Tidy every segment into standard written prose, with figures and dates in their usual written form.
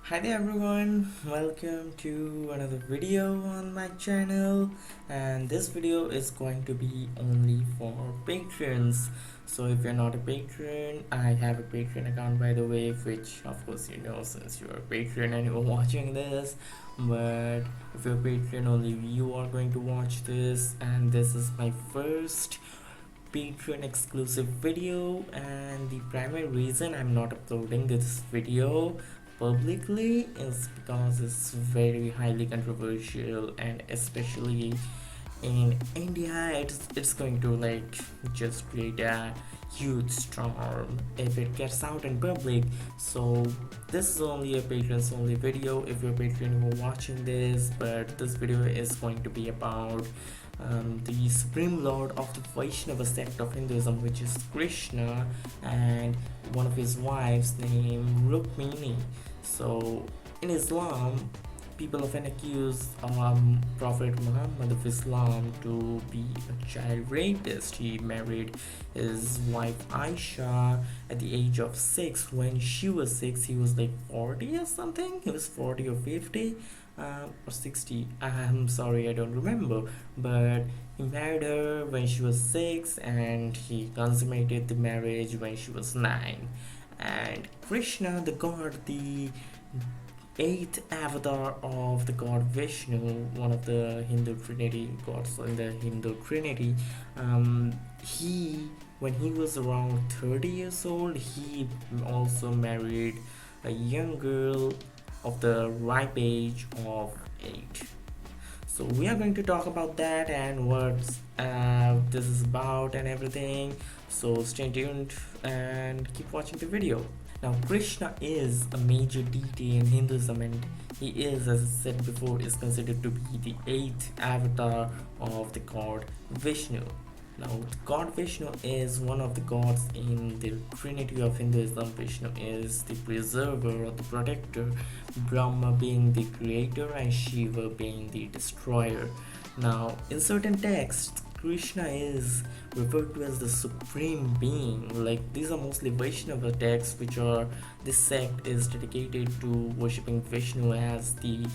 Hi there everyone, welcome to another video on my channel, and this video is going to be only for patrons. So if you're not a patron, I have a Patreon account by the way, which of course you know since you're a patron and you're watching this. But if you're a patron, only you are going to watch this, and this is my first Patreon exclusive video, and the primary reason I'm not uploading this video publicly is because it's very highly controversial, and especially in India it's going to like just create a huge storm if it gets out in public. So this is only a patrons only video if you're a patron who are watching this, but this video is going to be about the supreme lord of the Vaishnava sect of Hinduism, which is Krishna, and one of his wives named Rukmini. So in Islam, people often accuse Prophet Muhammad of Islam to be a child rapist. He married his wife Aisha at the age of 6. When she was 6, he was like 40 or something. He was 40 or 50 or 60. I'm sorry, I don't remember. But he married her when she was 6, and he consummated the marriage when she was 9. And Krishna, the god, the eighth avatar of the god Vishnu, one of the Hindu Trinity gods in the Hindu Trinity, he when he was around 30 years old, he also married a young girl of the ripe age of 8. So we are going to talk about that and what this is about and everything. So stay tuned and keep watching the video. Now Krishna is a major deity in Hinduism, and he is, as I said before, is considered to be the 8th avatar of the god Vishnu. Now the god Vishnu is one of the gods in the trinity of Hinduism. Vishnu is the preserver or the protector, Brahma being the creator and Shiva being the destroyer. Now in certain texts, Krishna is referred to as the supreme being. Like these are mostly Vaishnava texts, which are this sect is dedicated to worshipping Vishnu as the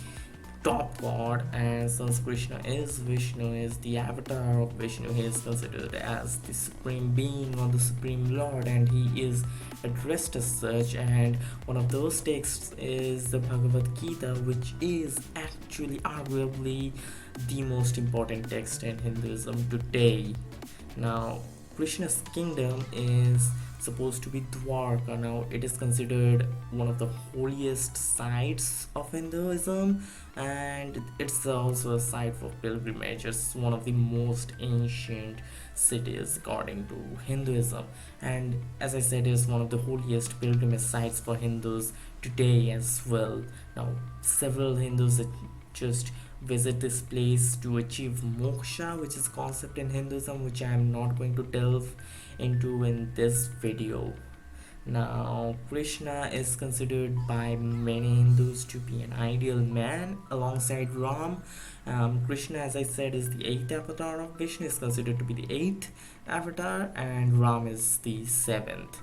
top god, and since Krishna is Vishnu, is the avatar of Vishnu, he is considered as the supreme being or the supreme lord, and he is addressed as such. And one of those texts is the Bhagavad Gita, which is actually arguably the most important text in Hinduism today. Now Krishna's kingdom is supposed to be Dwarka. Now it is considered one of the holiest sites of Hinduism, and it's also a site for pilgrimage. It's one of the most ancient cities according to Hinduism, and as I said, is one of the holiest pilgrimage sites for Hindus today as well. Now several Hindus just visit this place to achieve moksha, which is a concept in Hinduism which I am not going to delve into in this video. Now Krishna is considered by many Hindus to be an ideal man alongside Ram. Krishna, as I said, is the 8th avatar of Vishnu, is considered to be the 8th avatar, and Ram is the 7th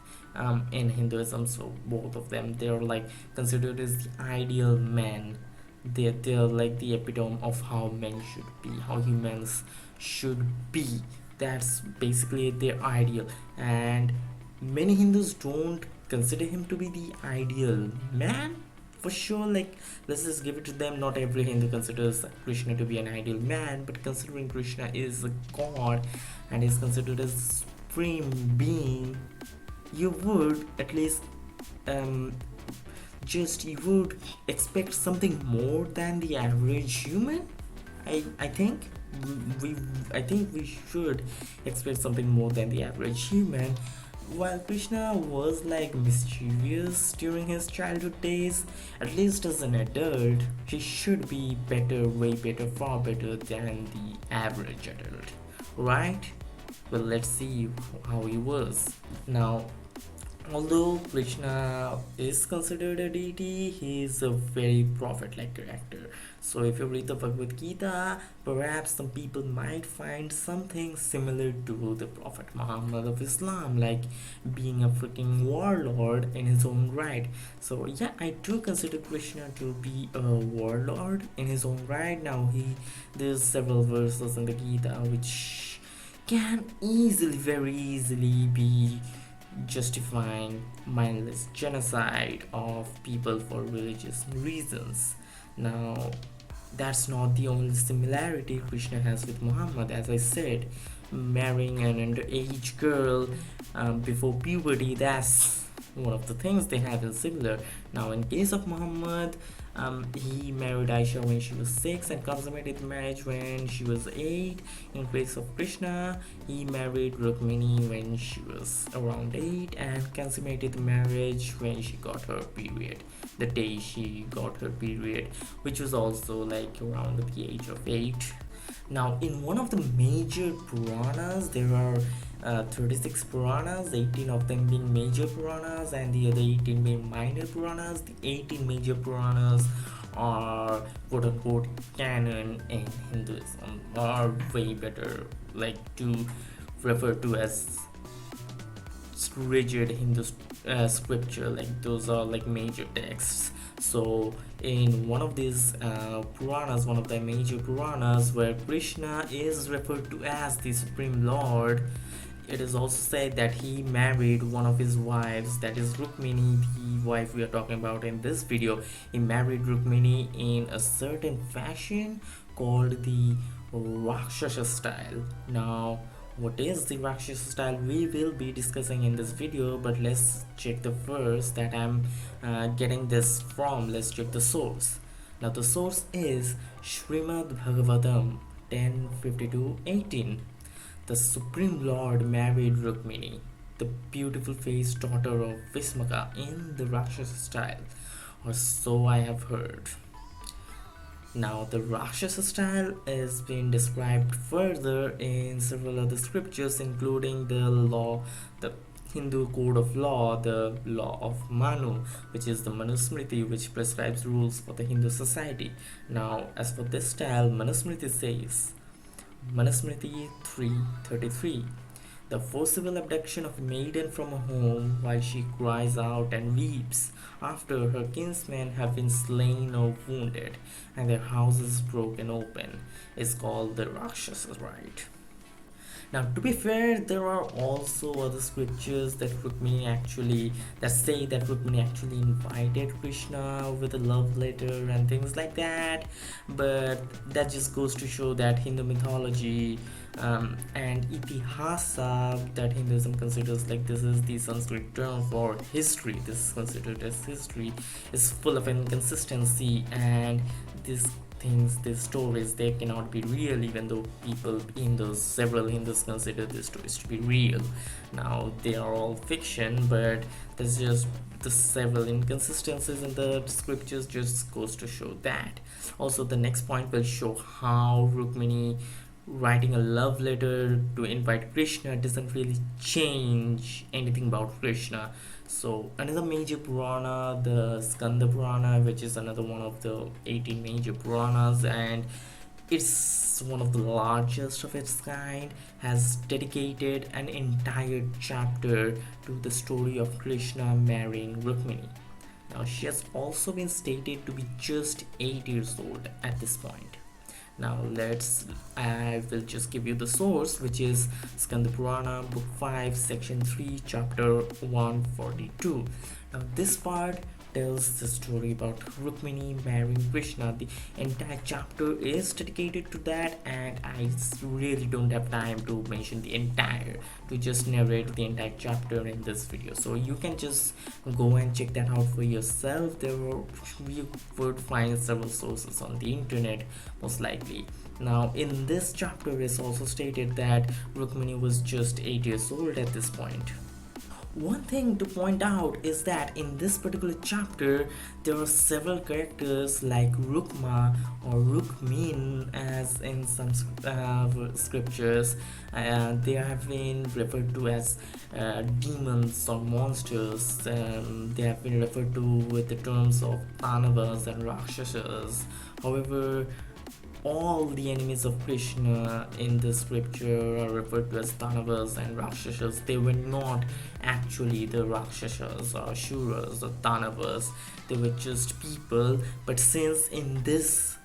in Hinduism. So both of them, they're like considered as the ideal man. They're like the epitome of how men should be, how humans should be. That's basically their ideal, and many Hindus don't consider him to be the ideal man for sure. Like, let's just give it to them, not every Hindu considers Krishna to be an ideal man, but considering Krishna is a god and is considered as supreme being, you would at least you would expect something more than the average human. I think we should expect something more than the average human. While Krishna was like mischievous during his childhood days, at least as an adult, he should be better, way better, far better than the average adult, right? Well, let's see how he was. Now Although Krishna is considered a deity, he is a very prophet-like character. So if you read the Bhagavad Gita, perhaps some people might find something similar to the Prophet Muhammad of Islam, like being a freaking warlord in his own right. So yeah, I do consider Krishna to be a warlord in his own right. Now there's several verses in the Gita which can very easily be justifying mindless genocide of people for religious reasons. Now, that's not the only similarity Krishna has with Muhammad. As I said, marrying an underage girl before puberty, that's one of the things they have is similar. Now, in case of Muhammad, he married Aisha when she was 6 and consummated the marriage when she was 8. In case of Krishna, he married Rukmini when she was around 8 and consummated the marriage when she got her period. The day she got her period, which was also like around the age of 8. Now, in one of the major Puranas, there are 36 Puranas, 18 of them being major Puranas and the other 18 being minor Puranas. The 18 major Puranas are quote unquote canon in Hinduism, are way better like to refer to as rigid Hindu scripture, like those are like major texts. So in one of these Puranas, one of the major Puranas where Krishna is referred to as the Supreme Lord, it is also said that he married one of his wives, that is Rukmini, the wife we are talking about in this video. He married Rukmini in a certain fashion called the Rakshasa style. Now, what is the Rakshasa style we will be discussing in this video, but let's check the verse that I'm getting this from. Let's check the source. Now the source is Srimad Bhagavatam 10:52-18. The Supreme Lord married Rukmini, the beautiful faced daughter of Vismaka, in the Rakshasa style, or so I have heard. Now, the Rakshasa style is being described further in several other scriptures, including the Hindu code of law, the law of Manu, which is the Manusmriti, which prescribes rules for the Hindu society. Now, as for this style, Manusmriti says, Manusmriti 3:33, the forcible abduction of a maiden from a home while she cries out and weeps after her kinsmen have been slain or wounded and their houses broken open is called the Rakshasa rite. Now, to be fair, there are also other scriptures that say that Rukmini actually invited Krishna with a love letter and things like that. But that just goes to show that Hindu mythology and itihasa, that Hinduism considers like this is the Sanskrit term for history. This is considered as history, is full of inconsistency, and these stories, they cannot be real, even though people in those several Hindus consider these stories to be real. Now, they are all fiction, but there's just the several inconsistencies in the scriptures just goes to show that. Also, the next point will show how Rukmini writing a love letter to invite Krishna doesn't really change anything about Krishna. So another major Purana, the Skanda Purana, which is another one of the 18 major Puranas, and it's one of the largest of its kind, has dedicated an entire chapter to the story of Krishna marrying Rukmini. Now, she has also been stated to be just 8 years old at this point. Now I will just give you the source, which is Skanda Purana, book 5, section 3, chapter 142. Now this part tells the story about Rukmini marrying Krishna. The entire chapter is dedicated to that, and I really don't have time to mention to just narrate the entire chapter in this video. So you can just go and check that out for yourself. You would find several sources on the internet, most likely. Now, in this chapter, it's also stated that Rukmini was just 8 years old at this point. one thing to point out is that in this particular chapter there are several characters like Rukma or Rukmin, as in some scriptures they have been referred to as demons or monsters. They have been referred to with the terms of Danavas and Rakshasas. However, all the enemies of Krishna in the scripture are referred to as Danavas and Rakshasas. They were not actually the Rakshasas or Shuras or Danavas, they were just people. But since in this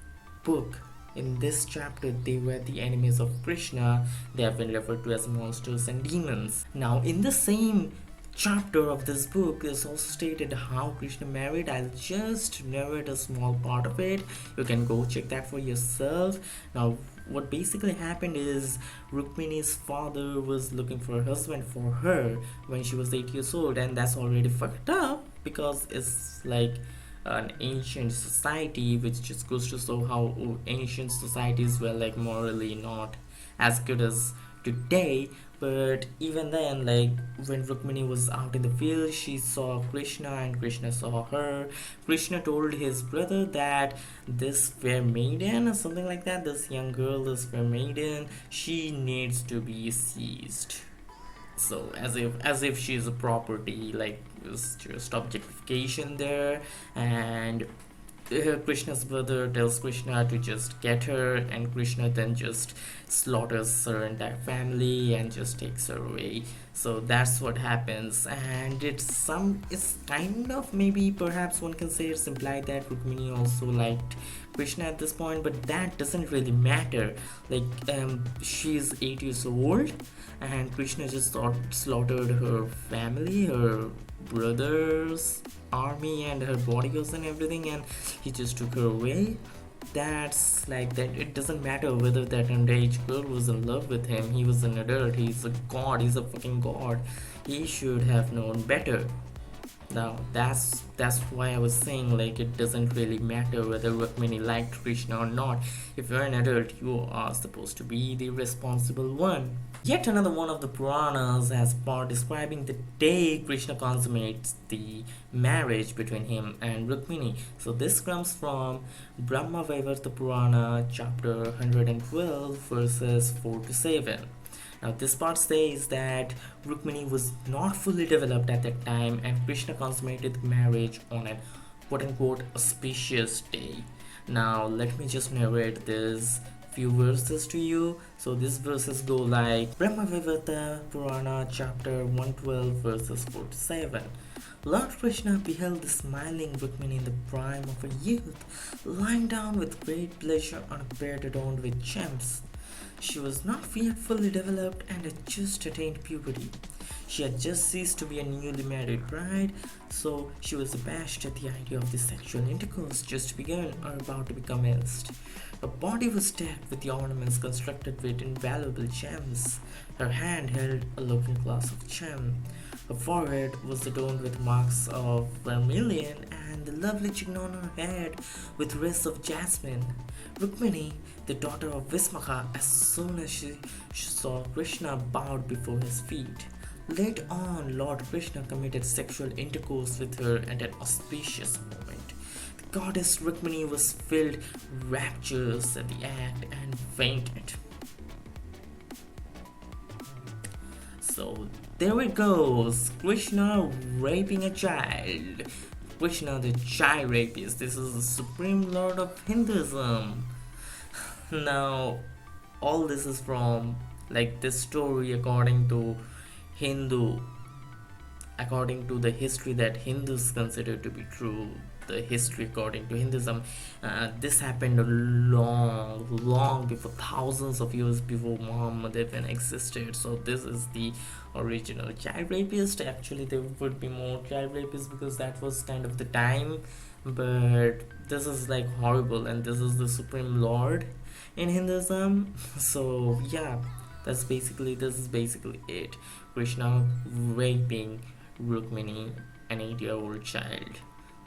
book, in this chapter, they were the enemies of Krishna, they have been referred to as monsters and demons. Now, in the same chapter of this book is also stated how Krishna married. I'll just narrate a small part of it. You can go check that for yourself. Now, what basically happened is Rukmini's father was looking for a husband for her when she was 8 years old, and that's already fucked up because it's like an ancient society, which just goes to show how ancient societies were like morally not as good as today. But even then, like when Rukmini was out in the field, she saw Krishna and Krishna saw her. Krishna told his brother that this fair maiden or something like that, this young girl, this fair maiden, she needs to be seized. So as if she's a property, like it's just objectification there. And Krishna's brother tells Krishna to just get her, and Krishna then just slaughters her entire family and just takes her away. So that's what happens, and it's kind of, maybe perhaps one can say it's implied that Rukmini also liked Krishna at this point, but that doesn't really matter. Like she's 8 years old, and Krishna just slaughtered her family, her brother's army and her bodyguards and everything, and he just took her away. That's like that. It doesn't matter whether that underage girl was in love with him. He was an adult. He's a god. He's a fucking god. He should have known better. Now that's why I was saying, like, it doesn't really matter whether Rukmini liked Krishna or not. If you're an adult, you are supposed to be the responsible one. Yet another one of the Puranas has part describing the day Krishna consummates the marriage between him and Rukmini. So this comes from Brahma Vaivarta Purana, chapter 112, verses 4 to 7. Now, this part says that Rukmini was not fully developed at that time, and Krishna consummated the marriage on a quote unquote auspicious day. Now, let me just narrate this few verses to you. So these verses go like Brahma Vaivarta Purana, chapter 112, verses 4 to 7. Lord Krishna beheld the smiling Rukmini in the prime of her youth, lying down with great pleasure on a bed adorned with gems. She was not yet fully developed and had just attained puberty. She had just ceased to be a newly married bride, so she was abashed at the idea of the sexual intercourse just begun or about to be commenced. Her body was decked with the ornaments constructed with invaluable gems. Her hand held a looking glass of gem. Her forehead was adorned with marks of vermilion, and the lovely chin on her head with wreaths of jasmine. Rukmini, the daughter of Vismaka, as soon as she saw Krishna, bowed before his feet. Later on, Lord Krishna committed sexual intercourse with her at an auspicious moment. The goddess Rukmini was filled rapturous at the act and fainted. So there it goes, Krishna raping a child. Krishna, the child rapist. This is the supreme lord of Hinduism. Now, all this is from like this story according to the history that Hindus consider to be true, the history according to Hinduism. This happened long before, thousands of years before Muhammad even existed. So this is the original child rapist. Actually, there would be more child rapists because that was kind of the time, but this is like horrible, and this is the supreme lord in Hinduism. So yeah, this is basically it. Krishna raping Rukmini, an 8-year-old child.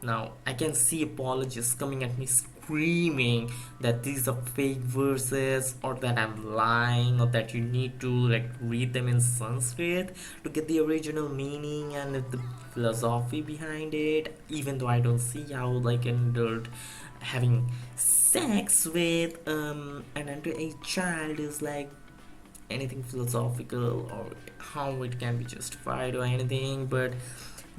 Now I can see apologists coming at me screaming that these are fake verses, or that I'm lying, or that you need to like read them in Sanskrit to get the original meaning and the philosophy behind it, even though I don't see how like an adult having sex with an underage child is like anything philosophical, or how it can be justified or anything. But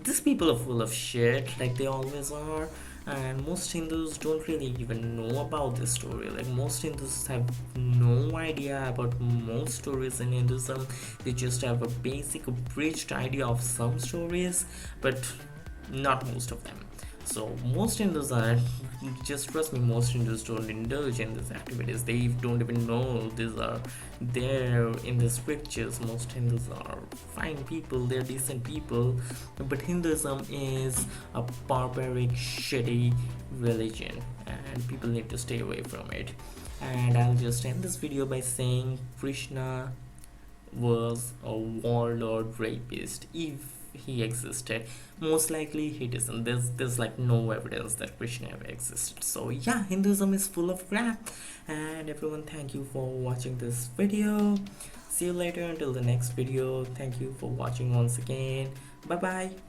these people are full of shit, like they always are. And most Hindus don't really even know about this story. Like most Hindus have no idea about most stories in Hinduism. They just have a basic abridged idea of some stories, but not most of them. So most Hindus are, just trust me, most Hindus don't indulge in these activities. They don't even know these are there in the scriptures. Most Hindus are fine people, they're decent people, but Hinduism is a barbaric, shitty religion, and people need to stay away from it. And I'll just end this video by saying Krishna was a warlord rapist, if he existed. Most likely he doesn't. There's like no evidence that Krishna ever existed. So yeah, Hinduism is full of crap. And everyone, thank you for watching this video. See you later until the next video. Thank you for watching once again. Bye bye.